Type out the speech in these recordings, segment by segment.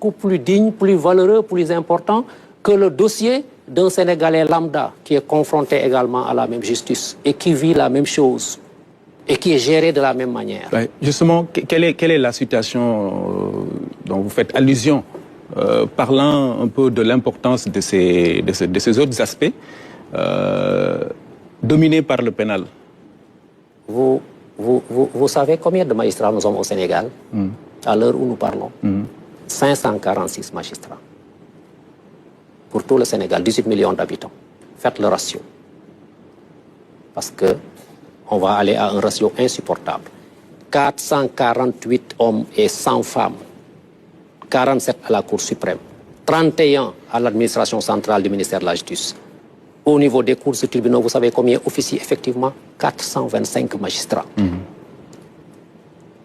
beaucoup plus digne, plus valeureux, plus important que le dossier d'un Sénégalais lambda qui est confronté également à la même justice et qui vit la même chose et qui est géré de la même manière. Justement, quelle est la situation dont vous faites allusion, parlant un peu de l'importance de ces autres aspects dominés par le pénal? Vous savez combien de magistrats nous sommes au Sénégal à l'heure où nous parlons? 546 magistrats. Pour tout le Sénégal, 18 millions d'habitants. Faites le ratio. Parce qu'on va aller à un ratio insupportable. 448 hommes et 100 femmes. 47 à la Cour suprême. 31 à l'administration centrale du ministère de la Justice. Au niveau des cours de tribunaux, vous savez combien officient effectivement? 425 magistrats.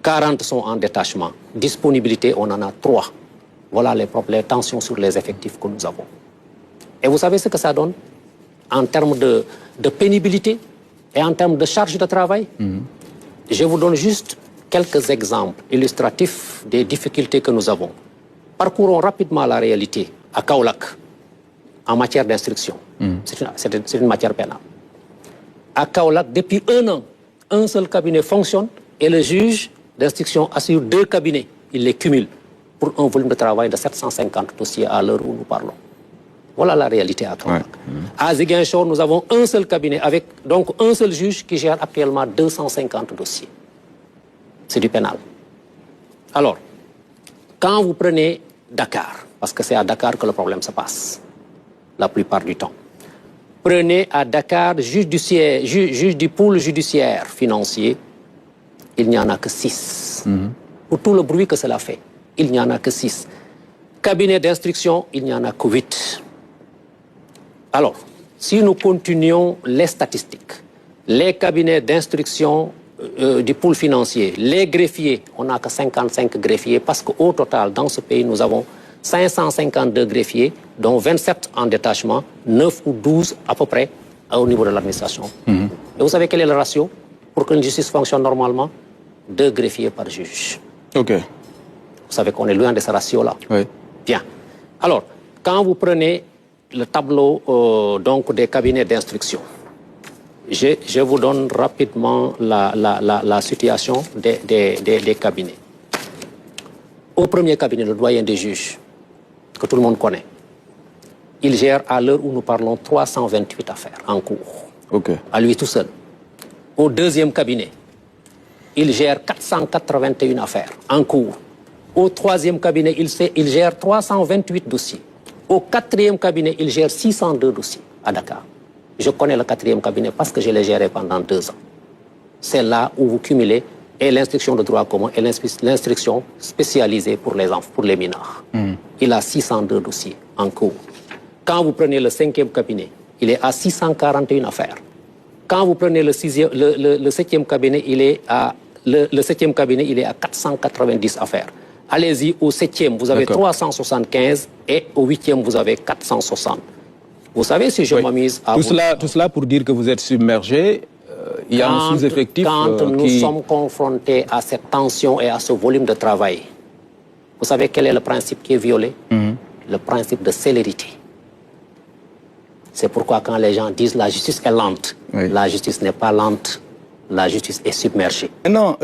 40 sont en détachement. Disponibilité, on en a 3. Voilà les tensions sur les effectifs que nous avons. Et vous savez ce que ça donne en termes de pénibilité et en termes de charge de travail? Je vous donne juste quelques exemples illustratifs des difficultés que nous avons. Parcourons rapidement la réalité à Kaolack en matière d'instruction. C'est une matière pénale. À Kaolack, depuis 1 an, un seul cabinet fonctionne et le juge d'instruction assure 2 cabinets. Il les cumule pour un volume de travail de 750 dossiers à l'heure où nous parlons. Voilà la réalité à Kaolack. À Ziguinchor, nous avons un seul cabinet avec donc un seul juge qui gère actuellement 250 dossiers. C'est du pénal. Alors, quand vous prenez Dakar, parce que c'est à Dakar que le problème se passe, la plupart du temps, prenez à Dakar juge du pôle judiciaire financier, il n'y en a que 6. Pour tout le bruit que cela fait, il n'y en a que 6. Cabinet d'instruction, il n'y en a que 8. Alors, si nous continuons les statistiques, les cabinets d'instruction du pôle financier, les greffiers, on n'a que 55 greffiers parce qu'au total, dans ce pays, nous avons 552 greffiers, dont 27 en détachement, 9 ou 12 à peu près au niveau de l'administration. Et vous savez quel est le ratio pour qu'une justice fonctionne normalement? 2 greffiers par juge. OK. Vous savez qu'on est loin de ce ratio-là. Oui. Bien. Alors, quand vous prenez le tableau donc des cabinets d'instruction, je vous donne rapidement la situation des cabinets. Au premier cabinet, le doyen des juges, que tout le monde connaît, il gère à l'heure où nous parlons 328 affaires en cours. Okay. À lui tout seul. Au deuxième cabinet, il gère 481 affaires en cours. Au troisième cabinet, il gère 328 dossiers. Au quatrième cabinet, il gère 602 dossiers à Dakar. Je connais le quatrième cabinet parce que je l'ai géré pendant 2 ans. C'est là où vous cumulez et l'instruction de droit commun et l'instruction spécialisée pour les mineurs. Il a 602 dossiers en cours. Quand vous prenez le 5e cabinet, il est à 641 affaires. Quand vous prenez le 7e cabinet, il est à 490 affaires. Allez-y au 7e, vous avez 375 et au 8e, vous avez 460. Vous savez, si je m'amuse à tout cela pour dire que vous êtes submergé, il y a un sous-effectif Quand nous sommes confrontés à cette tension et à ce volume de travail, vous savez quel est le principe qui est violé? Le principe de célérité. C'est pourquoi quand les gens disent la justice est lente, la justice n'est pas lente, la justice est submergée. Non.